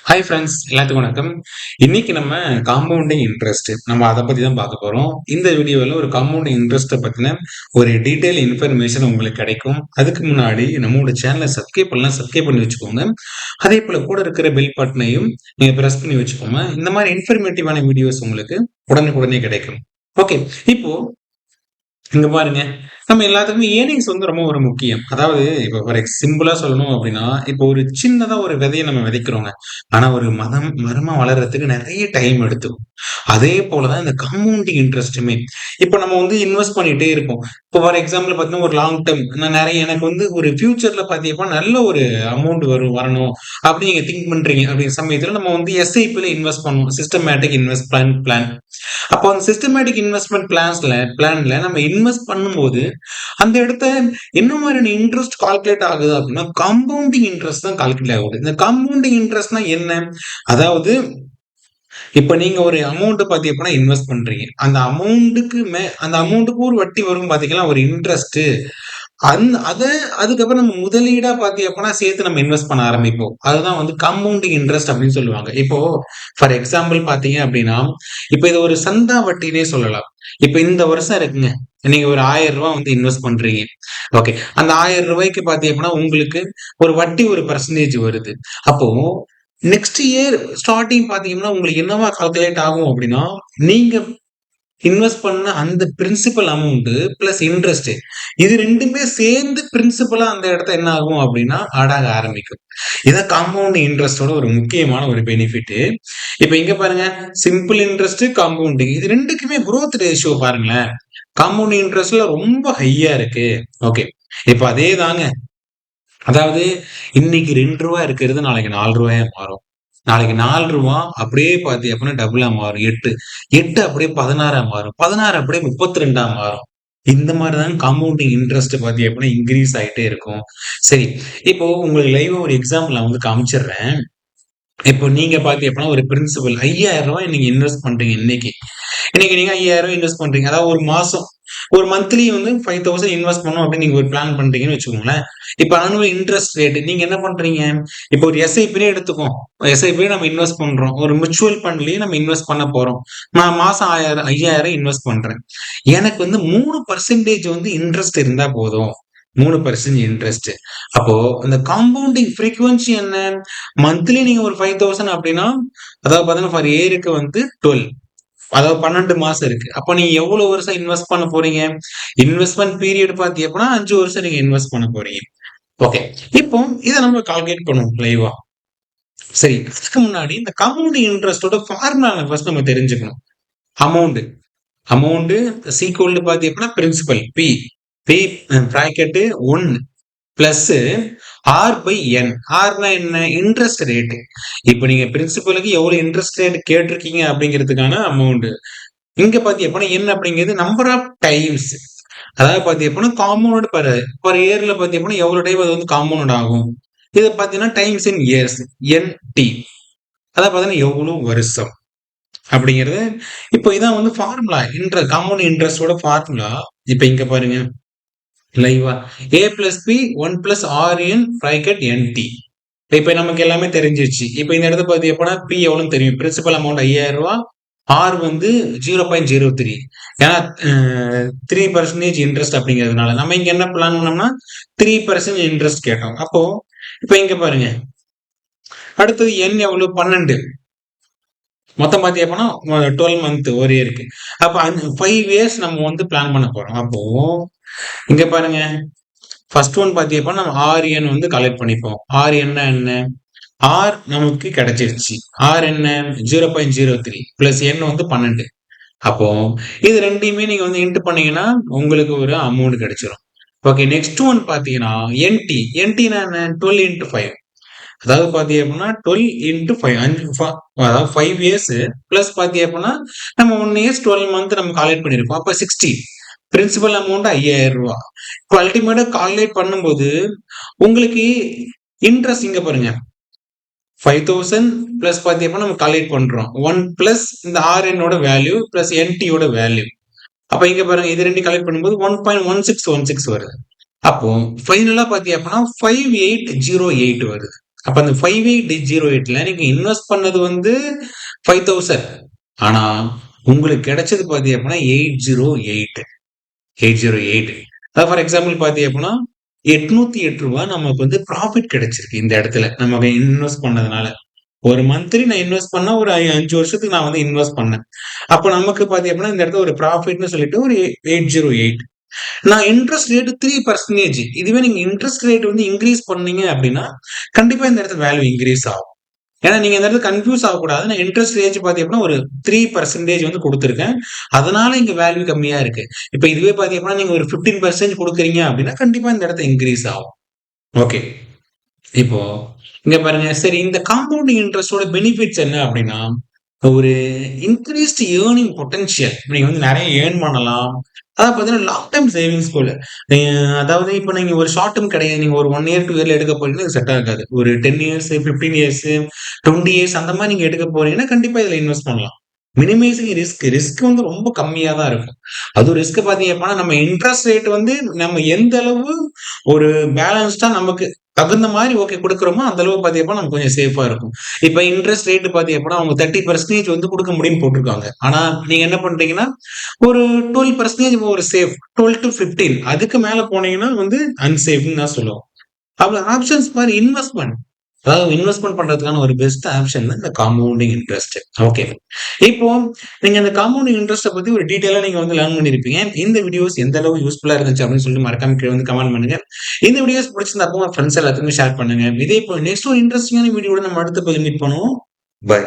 Hi friends, எல்லாத்துக்கும் வணக்கம். இன்னைக்கு நம்ம காம்பவுண்டிங் இன்ட்ரெஸ்ட் நம்ம அதை பத்தி தான் பார்க்க போறோம். இந்த வீடியோவில் ஒரு காம்பவுண்டிங் இன்ட்ரெஸ்ட்டை பத்தின ஒரு டீட்டெயில் இன்ஃபர்மேஷன் உங்களுக்கு கிடைக்கும். அதுக்கு முன்னாடி நம்மளோட சேனலை சப்ஸ்கிரைப் பண்ணலாம், சப்ஸ்கிரைப் பண்ணி வச்சுக்கோங்க. அதே போல கூட இருக்கிற பெல் பட்டனையும் நீங்க பிரஸ் பண்ணி வச்சுக்கோங்க. இந்த மாதிரி இன்ஃபர்மேட்டிவான வீடியோஸ் உங்களுக்கு உடனுக்குடனே கிடைக்கும். ஓகே, இப்போ இங்க பாருங்க. நம்ம எல்லாத்துக்குமே ஏர்னிங்ஸ் வந்து ரொம்ப ஒரு முக்கியம். அதாவது இப்ப ஃபார் சிம்பிளா சொல்லணும் அப்படின்னா, இப்போ ஒரு சின்னதா ஒரு விதைய நம்ம விதைக்கிறோங்க. ஆனா ஒரு மரமா வளர்றதுக்கு நெறைய டைம் எடுத்துக்கும். அதே போல தான் இந்த காம்பவுண்டிங் இன்ட்ரெஸ்ட்டுமே. இப்ப நம்ம வந்து இன்வெஸ்ட் பண்ணிட்டே இருப்போம். இப்போ ஃபார் எக்ஸாம்பிள் பார்த்தீங்கன்னா, ஒரு லாங் டெர்ம் நான் நெறைய எனக்கு வந்து ஒரு ஃபியூச்சர்ல பார்த்தீங்கன்னா, நல்ல ஒரு அமௌண்ட் வரணும் அப்படின்னு நீங்க திங்க் பண்றீங்க. அப்படிங்கிற சமயத்துல நம்ம வந்து எஸ்ஐபில இன்வெஸ்ட் பண்ணுவோம். Systematic invest plan. அப்போ அந்த சிஸ்டமேட்டிக் இன்வெஸ்ட்மெண்ட் பிளான்ல நம்ம இன்வெஸ்ட் பண்ணும்போது அந்த இடத்த என்ன மாதிரியான இன்ட்ரெஸ்ட் கால்குலேட் ஆகுது அப்படின்னா காம்பவுண்டிங் இன்ட்ரெஸ்ட் தான் கால்குலேட் ஆகுது. இந்த காம்பவுண்டிங் இன்ட்ரெஸ்ட்னா என்ன? அதாவது இப்ப நீங்க ஒரு அமௌண்ட் பாத்தீங்கன்னா இன்வெஸ்ட் பண்றீங்க. அந்த அமௌண்ட்டுக்கு ஒரு வட்டி வரும் பாத்தீங்கன்னா ஒரு இன்ட்ரெஸ்ட். அத அதுக்கப்புறம் நம்ம முதலீடா பாத்தீங்கன்னா சேர்த்து நம்ம இன்வெஸ்ட் பண்ண ஆரம்பிப்போம். அதுதான் வந்து காம்பவுண்டிங் இன்ட்ரெஸ்ட் அப்படின்னு சொல்லுவாங்க. இப்போ ஃபார் எக்ஸாம்பிள் பாத்தீங்க அப்படின்னா, இப்ப இது ஒரு சந்தா வட்டினே சொல்லலாம். இப்ப இந்த வருஷம் இருக்குங்க. நீங்க ஒரு ரூ. 1000 வந்து இன்வெஸ்ட் பண்றீங்க. ஓகே. அந்த ரூ. 1000க்கு பாத்தீங்கன்னா உங்களுக்கு ஒரு வட்டி ஒரு பெர்சன்டேஜ் வருது. அப்போ நெக்ஸ்ட் இயர் ஸ்டார்ட்டிங் பாத்தீங்கன்னா உங்களுக்கு என்னவா கால்குலேட் ஆகும் அப்படின்னா, நீங்க இன்வெஸ்ட் பண்ண அந்த பிரின்சிபல் அமௌண்ட் பிளஸ் இன்ட்ரெஸ்ட் இது ரெண்டுமே சேர்ந்து பிரின்சிபலா அந்த இடத்த என்ன ஆகும் அப்படின்னா ஆடாக ஆரம்பிக்கும். இதான் காம்பவுண்ட் இன்ட்ரெஸ்டோட ஒரு முக்கியமான ஒரு பெனிஃபிட். இப்ப இங்க பாருங்க, சிம்பிள் இன்ட்ரெஸ்ட் காம்பவுண்டிங் இது ரெண்டுக்குமே growth ரேஷியோ பாருங்களேன். காம்பவுண்ட் இன்ட்ரெஸ்ட்ல ரொம்ப ஹையா இருக்கு. ஓகே. இப்ப அதே தாங்க. அதாவது இன்னைக்கு ரூ. 2 இருக்கிறது நாளைக்கு ரூ. 4 மாறும். நாளைக்கு ரூ. 4 அப்படியே பாத்தி அப்படின்னா டபுளா மாறும். 8 அப்படியே 16 மாறும். 16 அப்படியே 32 மாறும். இந்த மாதிரிதான் காம்பவுண்டிங் இன்ட்ரெஸ்ட் பாத்தி அப்படின்னா இன்க்ரீஸ் ஆயிட்டே இருக்கும். சரி, இப்போ உங்களுக்கு லைவா ஒரு எக்ஸாம்பிள் நான் வந்து காமிச்சிடுறேன். இப்போ நீங்க பாத்தி அப்படின்னா ஒரு பிரின்சிபல் ரூ. 5000 நீங்க இன்வெஸ்ட் பண்றீங்க இன்னைக்கு. இன்னைக்கு நீங்க ரூ. 5000 இன்வெஸ்ட் பண்றீங்க. அதாவது ஒரு மாசம் ஒரு மந்த்லி வந்து 5000 இன்வெஸ்ட் பண்ணணும் அப்படின்னு நீங்க ஒரு பிளான் பண்றீங்கன்னு வச்சுக்கோங்களேன். இப்ப ஆனுவல் இன்ட்ரெஸ்ட் ரேட் நீங்க என்ன பண்றீங்க? இப்போ ஒரு எஸ்ஐபியே எடுத்துக்கோம். எஸ்ஐபியே நம்ம இன்வெஸ்ட் பண்றோம். ஒரு மியூச்சுவல் ஃபண்ட்லயே நம்ம இன்வெஸ்ட் பண்ண போறோம். நான் மாசம் 5000 இன்வெஸ்ட் பண்றேன். எனக்கு வந்து 3% வந்து இன்ட்ரெஸ்ட் இருந்தா போதும். 3% இன்ட்ரெஸ்ட். அப்போ அந்த காம்பவுண்டிங் ஃப்ரீக்வன்சி என்ன? மந்த்லி நீங்க ஒரு 5000 அப்படின்னா, அதாவது பாத்தீங்கன்னா ஃபார் இயருக்கு வந்து 12. அதாவது 12 மாசம் இருக்கு. அப்ப நீங்க எவ்வளவு வருஷம் இன்வெஸ்ட் பண்ண போறீங்க? இன்வெஸ்ட்மென்ட் பீரியட் பாத்தீங்கன்னா 5 வருஷம் நீங்க இன்வெஸ்ட் பண்ண போறீங்க. ஓகே. இப்போ இத நம்ம கால்குலேட் பண்ணுவோம் லைவா. சரி, அதுக்கு முன்னாடி இந்த காம்பவுண்டிங் இன்ட்ரெஸ்டோட ஃபார்முலா ஃபர்ஸ்ட் நம்ம தெரிஞ்சுக்கணும். அமௌண்ட் அமௌண்ட் சீக்வல் டு பாத்தீங்கன்னா principal P P bracket 1 plus R by N. ஆர்னா என்ன? Interest rate. இப்ப நீங்க பிரின்சிபலுக்கு எவ்வளவு இன்ட்ரெஸ்ட் ரேட் கேட்டிருக்கீங்க அப்படிங்கிறதுக்கான அமௌண்ட். இங்க பாத்தீங்கன்னா என்ன அப்படிங்கிறது நம்பர் ஆஃப் டைம்ஸ். அதாவது பாத்தீங்கன்னா காம்பவுண்ட் பர் இயர்ல பாத்தீங்கன்னா எவ்வளவு டைம் அது வந்து காம்பவுண்ட் ஆகும். இது பாத்தீங்கன்னா times in years n t. அதாவது பாத்தீங்கன்னா எவ்வளவு வருஷம் அப்படிங்கிறது. இப்போ இதான் வந்து ஃபார்முலா காம்பவுண்ட் இன்ட்ரெஸ்டோட ஃபார்முலா. இப்ப இங்க பாருங்க லைவா A plus P 1 plus R N bracket N T. இப்ப நமக்கு எல்லாமே தெரிஞ்சிருச்சு. இப்ப இந்த இடத்த பாத்தீங்கன்னா பி எவ்வளவுன்னு தெரியும். பிரின்சிபல் அமௌண்ட் ரூ. 5000. ஆர் வந்து 0.03. ஏன்னா 3% இன்ட்ரெஸ்ட் அப்படிங்கிறதுனால நம்ம இங்க என்ன பிளான் பண்ணோம்னா 3% இன்ட்ரெஸ்ட் கேட்டோம். அப்போ இப்ப இங்க பாருங்க, அடுத்தது என் எவ்வளவு? 12. மொத்தம் பாத்தீங்கன்னா 12 மந்த் ஒரு இயருக்கு. அப்ப 5 இயர்ஸ் நம்ம வந்து பிளான் பண்ண போறோம். அப்போ இங்க பாருங்க, ஃபர்ஸ்ட் ஒன் பாத்தீங்கன்னா நம்ம ஆர்என் வந்து கலெக்ட் பண்ணிப்போம். ஆர் என்ன? ஆர் நமக்கு கிடைச்சிருச்சு. ஆர் என்ன? 0.03 பிளஸ் என் வந்து 12. அப்போ இது ரெண்டையுமே நீங்க வந்து இன்ட் பண்ணீங்கன்னா உங்களுக்கு ஒரு அமௌண்ட் கிடைச்சிரும். ஓகே, நெக்ஸ்ட் ஒன் பாத்தீங்கன்னா என்டினா என்ன? 12 இன்ட்டு 5. அதாவது பாத்தீங்க அப்படின்னா 12 இன்ட்டு 5 அதாவது 5 இயர்ஸ் பிளஸ் பாத்தீங்க அப்படின்னா நம்ம 1 இயர்ஸ் 12 மந்த் நம்ம கால்குலேட் பண்ணிருக்கோம். அப்ப 60. பிரின்சிபல் அமௌண்ட் ரூ. 5000. இப்போ அல்டிமேட்டா கால்குலேட் பண்ணும்போது உங்களுக்கு இன்ட்ரெஸ்ட் இங்க பாருங்க 5000 பிளஸ் பாத்தீங்கன்னா நம்ம கால்குலேட் பண்றோம். 1 பிளஸ் இந்த ஆர்என்னோட வேல்யூ பிளஸ் என்டியோட வேல்யூ. அப்ப இங்க பாருங்க இது ரெண்டு கலெக்ட் பண்ணும்போது 1.1616 வருது. அப்போ ஃபைனலா பாத்தீங்க அப்படின்னா 5808 வருது. அப்ப அந்த 5808ல நீங்க இன்வெஸ்ட் பண்ணது வந்து 5000. ஆனா உங்களுக்கு கிடைச்சது பாத்தீங்க அப்படின்னா 808. 808. அதாவது ஃபார் எக்ஸாம்பிள் பாத்தீங்க அப்படின்னா 808 ரூபாய் நமக்கு வந்து ப்ராஃபிட் கிடைச்சிருக்கு இந்த இடத்துல நம்ம இன்வெஸ்ட் பண்ணதுனால. ஒரு மந்த்லி நான் இன்வெஸ்ட் பண்ணா ஒரு 5 வருஷத்துக்கு நான் வந்து இன்வெஸ்ட் பண்ணேன். அப்ப நமக்கு பாத்தீங்க அப்படின்னா இந்த இடத்துல ஒரு ப்ராஃபிட்னு சொல்லிட்டு ஒரு 808. நான் இன்ட்ரெஸ்ட் ரேட் 3%. இதுவே நீங்க இன்ட்ரெஸ்ட் ரேட் வந்து இன்க்ரீஸ் பண்ணீங்க அப்படின்னா கண்டிப்பா இந்த இடத்துல வேல்யூ இன்க்ரீஸ் ஆகும். ஏன்னா நீங்க இந்த இடத்துல கன்ஃபியூஸ் ஆகக்கூடாது. நான் இன்ட்ரெஸ்ட் ரேட் பாத்தீங்க அப்படின்னா ஒரு 3% வந்து கொடுத்துருக்கேன். அதனால இங்க வேல்யூ கம்மியா இருக்கு. இப்ப இதுவே பாத்தீங்க அப்படின்னா நீங்க ஒரு 15% கொடுக்குறீங்க அப்படின்னா கண்டிப்பா இந்த இடத்துல இன்க்ரீஸ் ஆகும். ஓகே. இப்போ இங்க பாருங்க. சரி, இந்த காம்பவுண்டிங் இன்ட்ரெஸ்டோட பெனிஃபிட்ஸ் என்ன அப்படின்னா, ஒரு இன்கிரீஸ்ட் ஏர்னிங் பொட்டன்ஷியல். நீங்க வந்து நெறைய ஏர்ன் பண்ணலாம். அதாவது பார்த்தீங்கன்னா, லாங் டெர்ம் சேவிங்ஸ் போல. நீங்க அதாவது இப்ப நீங்க ஒரு ஷார்ட் டெர்ம் கிடையாது. நீங்க ஒரு 1 இயர், 2 இயர்ல எடுக்க போறீங்கன்னா, இது செட் ஆகாது. ஒரு 10 இயர்ஸ், 15 இயர்ஸ், 20 இயர்ஸ் அந்த மாரி நீங்க எடுக்க போறீங்கன்னா, கண்டிப்பா இதுல இன்வெஸ்ட் பண்ணலாம். மினிமைசிங் ரிஸ்க் வந்து ரொம்ப கம்மியா தான் இருக்கும். அதுவும் ரிஸ்க் பார்த்தீங்க அப்படின்னா, நம்ம இன்ட்ரெஸ்ட் ரேட் வந்து நம்ம எந்த அளவு ஒரு பேலன்ஸ்டா நமக்கு தகுந்த மாரி ஓகே குடுக்குறோமோ, அந்த அளவு பார்த்தீங்க அப்படின்னா, நமக்கு கொஞ்சம் சேஃபா இருக்கும். இப்ப இன்ட்ரெஸ்ட் ரேட் பார்த்தீங்க அப்படின்னா, அவங்க 30% வந்து குடுக்க முடியும்னு போட்டுருக்காங்க. ஆனா, நீங்க என்ன பண்றீங்கன்னா, ஒரு 12% ஒரு சேஃப். 12-15 அதுக்கு மேல போனீங்கன்னா வந்து அன்சேஃப்ன்னு தான் சொல்லுவோம். அப்ப ஆப்ஷன்ஸ் பாரு இன்வெஸ்ட்மென்ட். அதாவது இன்வெஸ்ட்மென்ட் பண்றதுக்கான ஒரு பெஸ்ட் ஆப்ஷன் தான் இந்த காம்பவுண்டிங் இன்ட்ரெஸ்ட். ஓகே. இப்போ நீங்க இந்த காம்பவுண்டிங் இன்ட்ரெஸ்ட்ட பத்தி ஒரு டீடைலா நீங்க வந்து லேர்ன் பண்ணியிருப்பீங்க. இந்த வீடியோஸ் எந்த அளவு யூஸ்ஃபுல்லா இருந்துச்சு அப்படின்னு சொல்லிட்டு மறக்காம கீழ வந்து கமெண்ட் பண்ணுங்க. இந்த வீடியோஸ் பிடிச்சிருந்தா உங்க ஃப்ரெண்ட்ஸ் எல்லாத்துக்குமே ஷேர் பண்ணுங்க. இதே போல நெக்ஸ்ட் ஒரு இன்ட்ரஸ்டிங்கான வீடியோட நம்ம அடுத்த பதிவு மீட் பண்ணுவோம். பை.